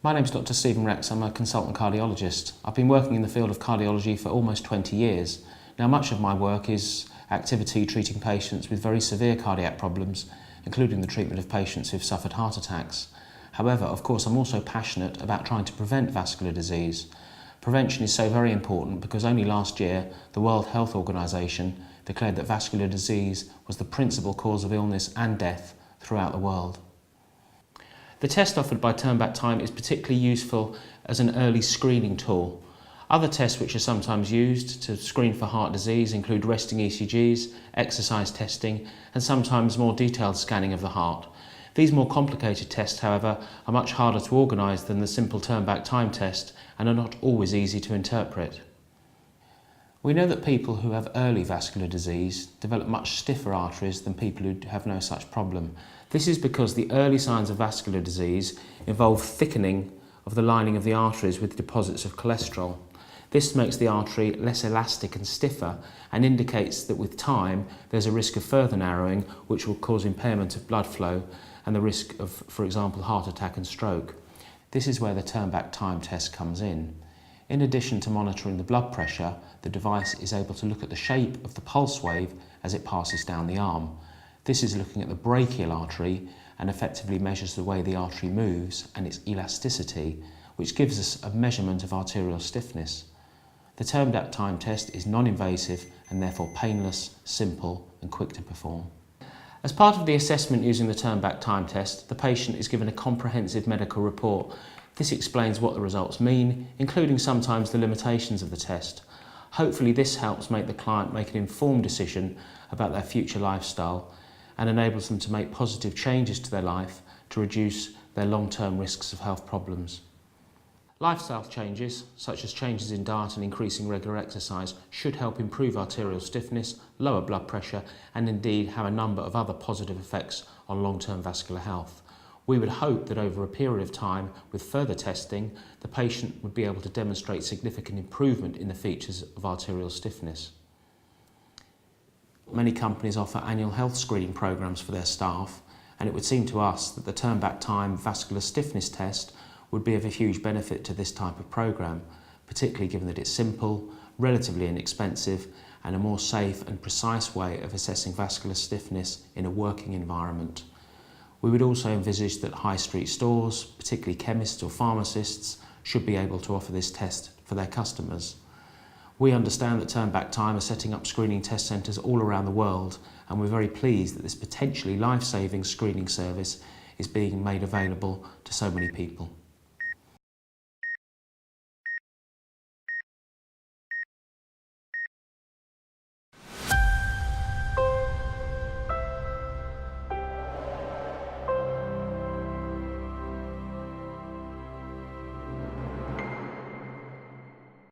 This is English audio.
My name's Dr. DoctorRex. I'm a consultant cardiologist. I've been working in the field of cardiology for almost 20 years. Now, much of my work is activity treating patients with very severe cardiac problems, including the treatment of patients who've suffered heart attacks. However, of course, I'm also passionate about trying to prevent vascular disease. Prevention is so very important because only last year the World Health Organization declared that vascular disease was the principal cause of illness and death throughout the world. The test offered by Turn-Back Time is particularly useful as an early screening tool. Other tests which are sometimes used to screen for heart disease include resting ECGs, exercise testing, and sometimes more detailed scanning of the heart. These more complicated tests, however, are much harder to organise than the simple Turn-Back Time test and are not always easy to interpret. We know that people who have early vascular disease develop much stiffer arteries than people who have no such problem. This is because the early signs of vascular disease involve thickening of the lining of the arteries with deposits of cholesterol. This makes the artery less elastic and stiffer and indicates that with time there's a risk of further narrowing, which will cause impairment of blood flow and the risk of, for example, heart attack and stroke. This is where the Turn-Back Time test comes in. In addition to monitoring the blood pressure, the device is able to look at the shape of the pulse wave as it passes down the arm. This is looking at the brachial artery and effectively measures the way the artery moves and its elasticity, which gives us a measurement of arterial stiffness. The Turn-Back Time test is non-invasive and therefore painless, simple and quick to perform. As part of the assessment using the Turn-Back Time test, the patient is given a comprehensive medical report. This explains what the results mean, including sometimes the limitations of the test. Hopefully this helps make the client make an informed decision about their future lifestyle and enables them to make positive changes to their life to reduce their long-term risks of health problems. Lifestyle changes, such as changes in diet and increasing regular exercise, should help improve arterial stiffness, lower blood pressure, and indeed have a number of other positive effects on long-term vascular health. We would hope that over a period of time, with further testing, the patient would be able to demonstrate significant improvement in the features of arterial stiffness. Many companies offer annual health screening programs for their staff, and it would seem to us that the Turn-Back Time vascular stiffness test would be of a huge benefit to this type of program, particularly given that it's simple, relatively inexpensive, and a more safe and precise way of assessing vascular stiffness in a working environment. We would also envisage that high street stores, particularly chemists or pharmacists, should be able to offer this test for their customers. We understand that Turn-Back Time are setting up screening test centres all around the world, and we're very pleased that this potentially life-saving screening service is being made available to so many people.